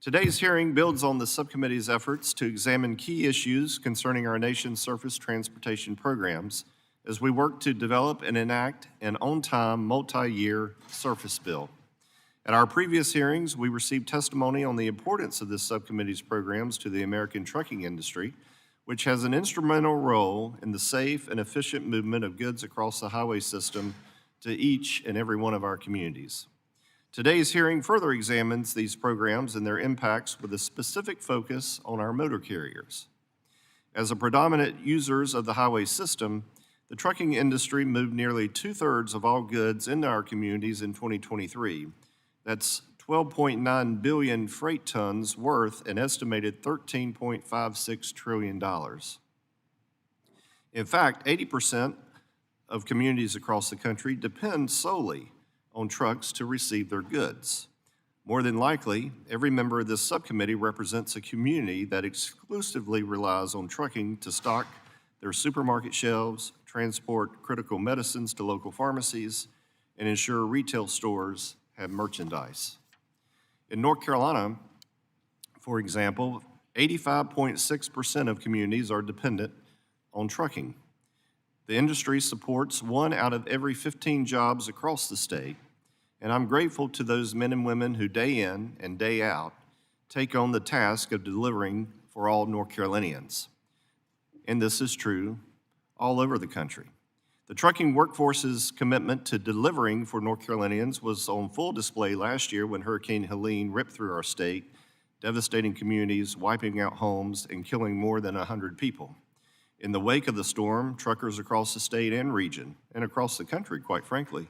Today's hearing builds on the subcommittee's efforts to examine key issues concerning our nation's surface transportation programs as we work to develop and enact an on-time, multi-year surface bill. At our previous hearings, we received testimony on the importance of this subcommittee's programs to the American trucking industry, which has an instrumental role in the safe and efficient movement of goods across the highway system to each and every one of our communities. Today's hearing further examines these programs and their impacts with a specific focus on our motor carriers. As a predominant users of the highway system, the trucking industry moved nearly 2/3 of all goods into our communities in 2023. That's 12.9 billion freight tons worth an estimated $13.56 trillion. In fact, 80% of communities across the country depend solely on trucks to receive their goods. More than likely, every member of this subcommittee represents a community that exclusively relies on trucking to stock their supermarket shelves, transport critical medicines to local pharmacies, and ensure retail stores have merchandise. In North Carolina, for example, 85.6% of communities are dependent on trucking. The industry supports 1 out of every 15 jobs across the state, and I'm grateful to those men and women who day in and day out take on the task of delivering for all North Carolinians. And this is true all over the country. The trucking workforce's commitment to delivering for North Carolinians was on full display last year when Hurricane Helene ripped through our state, devastating communities, wiping out homes, and killing more than 100 people. In the wake of the storm, truckers across the state and region, and across the country, quite frankly,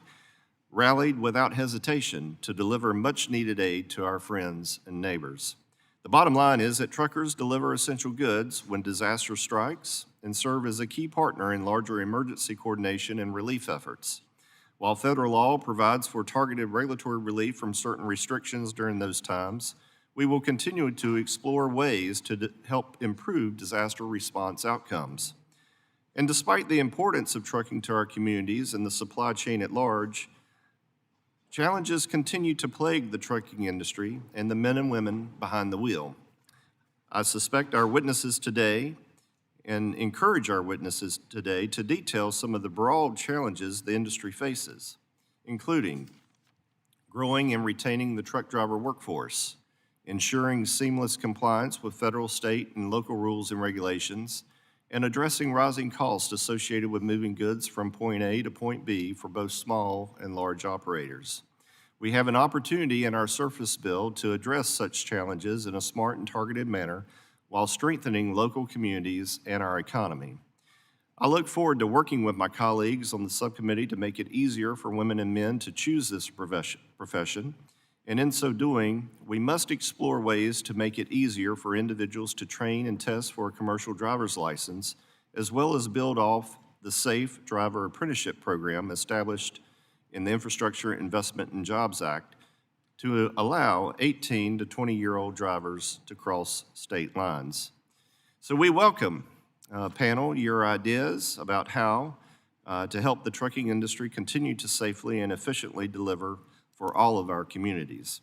rallied without hesitation to deliver much-needed aid to our friends and neighbors. The bottom line is that truckers deliver essential goods when disaster strikes and serve as a key partner in larger emergency coordination and relief efforts. While federal law provides for targeted regulatory relief from certain restrictions during those times, we will continue to explore ways to help improve disaster response outcomes. And despite the importance of trucking to our communities and the supply chain at large, challenges continue to plague the trucking industry and the men and women behind the wheel. I suspect our witnesses today and encourage our witnesses today to detail some of the broad challenges the industry faces, including growing and retaining the truck driver workforce, ensuring seamless compliance with federal, state, and local rules and regulations, and addressing rising costs associated with moving goods from point A to point B for both small and large operators. We have an opportunity in our surface bill to address such challenges in a smart and targeted manner while strengthening local communities and our economy. I look forward to working with my colleagues on the subcommittee to make it easier for women and men to choose this profession, and in so doing, we must explore ways to make it easier for individuals to train and test for a commercial driver's license, as well as build off the Safe Driver Apprenticeship Program established in the Infrastructure Investment and Jobs Act to allow 18 to 20-year-old drivers to cross state lines. So we welcome, panel, your ideas about how to help the trucking industry continue to safely and efficiently deliver for all of our communities.